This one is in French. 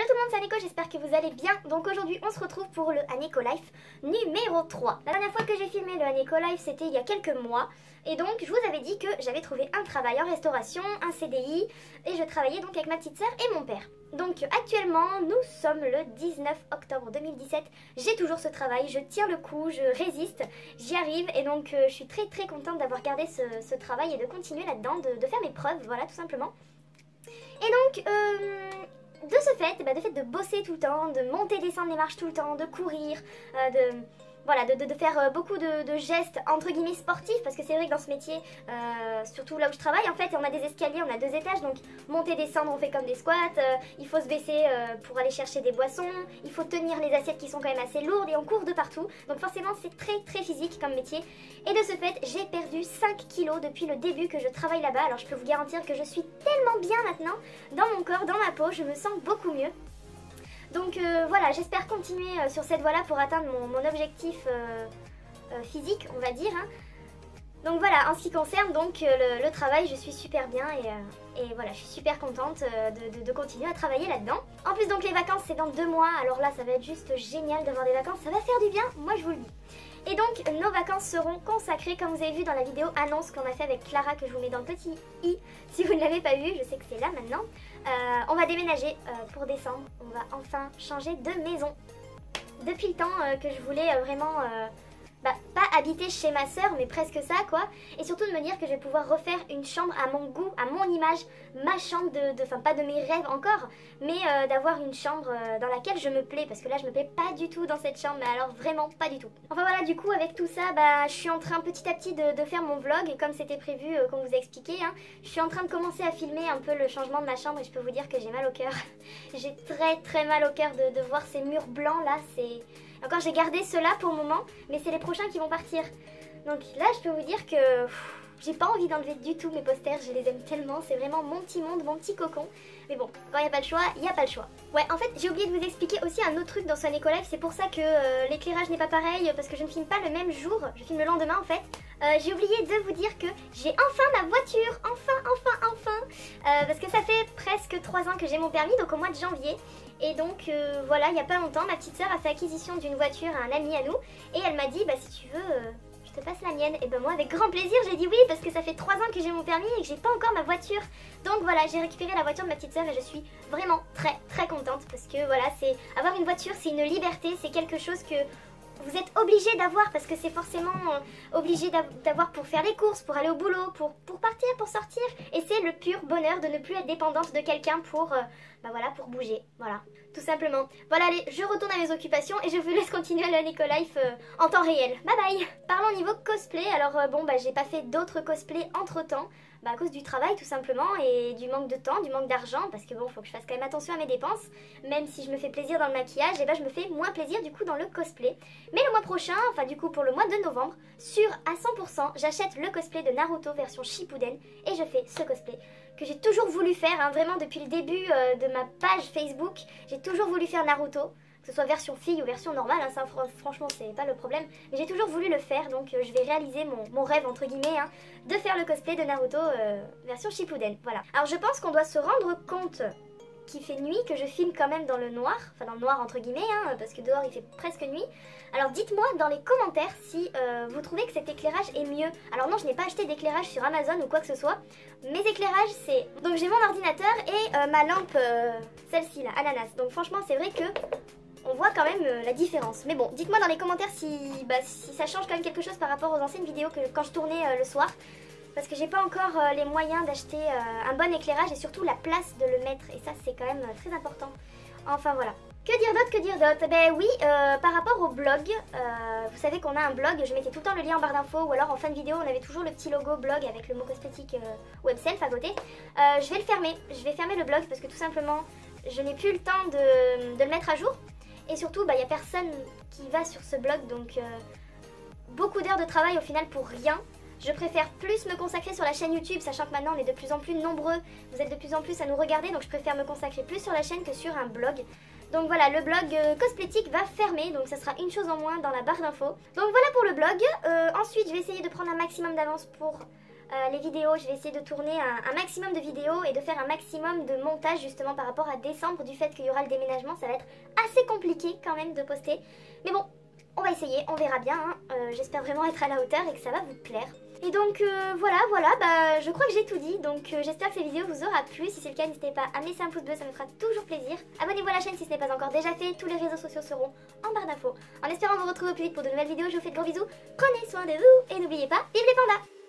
Hello tout le monde, c'est Aneko, j'espère que vous allez bien. Donc aujourd'hui on se retrouve pour le Aneko Life numéro 3. La dernière fois que j'ai filmé le Aneko Life c'était il y a quelques mois. Et donc je vous avais dit que j'avais trouvé un travail en restauration, un CDI. Et je travaillais donc avec ma petite sœur et mon père. Donc actuellement nous sommes le 19 octobre 2017. J'ai toujours ce travail, je tiens le coup, je résiste, j'y arrive. Et donc je suis très contente d'avoir gardé ce travail et de continuer là-dedans, de faire mes preuves, voilà tout simplement. Et donc de ce fait, de bosser tout le temps, de monter, descendre les marches tout le temps, de courir, de faire beaucoup de gestes entre guillemets sportifs, parce que c'est vrai que dans ce métier, surtout là où je travaille en fait, on a des escaliers, on a 2 étages, donc monter, descendre, on fait comme des squats, il faut se baisser pour aller chercher des boissons, il faut tenir les assiettes qui sont quand même assez lourdes et on court de partout, donc forcément c'est très physique comme métier. Et de ce fait, j'ai perdu 5 kilos depuis le début que je travaille là-bas, alors je peux vous garantir que je suis tellement bien maintenant, dans mon corps, dans ma peau, je me sens beaucoup mieux. Donc voilà, j'espère continuer sur cette voie-là pour atteindre mon objectif physique, on va dire. Hein. Donc voilà, en ce qui concerne donc le travail, je suis super bien et voilà, je suis super contente de continuer à travailler là-dedans. En plus donc les vacances c'est dans 2 mois, alors là ça va être juste génial d'avoir des vacances, ça va faire du bien, moi je vous le dis. Et donc nos vacances seront consacrées, comme vous avez vu dans la vidéo annonce qu'on a fait avec Clara, que je vous mets dans le petit i si vous ne l'avez pas vu, je sais que c'est là maintenant. On va déménager pour décembre, on va enfin changer de maison. Depuis le temps que je voulais vraiment, pas habiter chez ma soeur, mais presque ça quoi. Et surtout de me dire que je vais pouvoir refaire une chambre à mon goût, à mon image, ma chambre enfin pas de mes rêves encore, mais d'avoir une chambre dans laquelle je me plais. Parce que là je me plais pas du tout dans cette chambre, mais alors vraiment pas du tout. Enfin voilà, du coup avec tout ça, je suis en train petit à petit de faire mon vlog. Et comme c'était prévu, qu'on vous a expliqué, hein, je suis en train de commencer à filmer un peu le changement de ma chambre. Et je peux vous dire que j'ai mal au cœur. J'ai très mal au cœur de voir ces murs blancs là, c'est... Encore j'ai gardé ceux-là pour le moment, mais c'est les prochains qui vont partir. Donc là je peux vous dire que j'ai pas envie d'enlever du tout mes posters, je les aime tellement, c'est vraiment mon petit monde, mon petit cocon. Mais bon, quand il n'y a pas le choix, il n'y a pas le choix. Ouais, en fait j'ai oublié de vous expliquer aussi un autre truc dans ce Aneko Life, c'est pour ça que l'éclairage n'est pas pareil, parce que je ne filme pas le même jour, je filme le lendemain en fait. J'ai oublié de vous dire que j'ai enfin ma voiture, enfin, parce que ça fait presque 3 ans que j'ai mon permis, donc au mois de janvier. Et donc voilà, il n'y a pas longtemps, ma petite sœur a fait acquisition d'une voiture à un ami à nous. Et elle m'a dit, si tu veux, je te passe la mienne. Et moi avec grand plaisir, j'ai dit oui, parce que ça fait 3 ans que j'ai mon permis et que j'ai pas encore ma voiture. Donc voilà, j'ai récupéré la voiture de ma petite sœur et je suis vraiment très contente. Parce que voilà, c'est avoir une voiture, c'est une liberté, c'est quelque chose que... vous êtes obligé d'avoir parce que c'est forcément obligé d'avoir pour faire les courses, pour aller au boulot, pour partir, pour sortir. Et c'est le pur bonheur de ne plus être dépendante de quelqu'un pour bouger. Voilà, tout simplement. Voilà, allez, je retourne à mes occupations et je vous laisse continuer le Aneko Life en temps réel. Bye bye. Parlons niveau cosplay, alors j'ai pas fait d'autres cosplays entre temps. À cause du travail tout simplement et du manque de temps, du manque d'argent, parce que bon, faut que je fasse quand même attention à mes dépenses. Même si je me fais plaisir dans le maquillage, je me fais moins plaisir du coup dans le cosplay. Mais le mois prochain, enfin du coup pour le mois de novembre, sûr à 100%, j'achète le cosplay de Naruto version Shippuden et je fais ce cosplay que j'ai toujours voulu faire, hein, vraiment depuis le début de ma page Facebook. J'ai toujours voulu faire Naruto. Que ce soit version fille ou version normale, hein, ça franchement c'est pas le problème. Mais j'ai toujours voulu le faire, donc je vais réaliser mon rêve entre guillemets, hein, de faire le cosplay de Naruto version Shippuden. Voilà. Alors je pense qu'on doit se rendre compte qu'il fait nuit, que je filme quand même dans le noir, enfin dans le noir entre guillemets, hein, parce que dehors il fait presque nuit. Alors dites-moi dans les commentaires si vous trouvez que cet éclairage est mieux. Alors non, je n'ai pas acheté d'éclairage sur Amazon ou quoi que ce soit. Mes éclairages c'est... Donc j'ai mon ordinateur et ma lampe, celle-ci là, ananas. Donc franchement c'est vrai que... on voit quand même la différence. Mais bon, dites-moi dans les commentaires si ça change quand même quelque chose par rapport aux anciennes vidéos que quand je tournais le soir. Parce que j'ai pas encore les moyens d'acheter un bon éclairage et surtout la place de le mettre. Et ça c'est quand même très important. Enfin voilà. Que dire d'autre, oui, par rapport au blog, vous savez qu'on a un blog, je mettais tout le temps le lien en barre d'infos ou alors en fin de vidéo on avait toujours le petit logo blog avec le mot cosmétique webself à côté. Je vais le fermer, je vais fermer le blog parce que tout simplement je n'ai plus le temps de le mettre à jour. Et surtout, il n'y a personne qui va sur ce blog, donc beaucoup d'heures de travail au final pour rien. Je préfère plus me consacrer sur la chaîne YouTube, sachant que maintenant on est de plus en plus nombreux, vous êtes de plus en plus à nous regarder, donc je préfère me consacrer plus sur la chaîne que sur un blog. Donc voilà, le blog Cosplétique va fermer, donc ça sera une chose en moins dans la barre d'infos. Donc voilà pour le blog. Ensuite, je vais essayer de prendre un maximum d'avance pour les vidéos. Je vais essayer de tourner un maximum de vidéos et de faire un maximum de montage justement par rapport à décembre, du fait qu'il y aura le déménagement. Ça va être assez compliqué quand même de poster. Mais bon, on va essayer, on verra bien. J'espère vraiment être à la hauteur et que ça va vous plaire. Et donc voilà, bah, je crois que j'ai tout dit. Donc j'espère que cette vidéo vous aura plu. Si c'est le cas, n'hésitez pas à me laisser un pouce bleu, ça me fera toujours plaisir. Abonnez-vous à la chaîne si ce n'est pas encore déjà fait. Tous les réseaux sociaux seront en barre d'infos. En espérant vous retrouver au plus vite pour de nouvelles vidéos, je vous fais de gros bisous. Prenez soin de vous et n'oubliez pas, vive les pandas!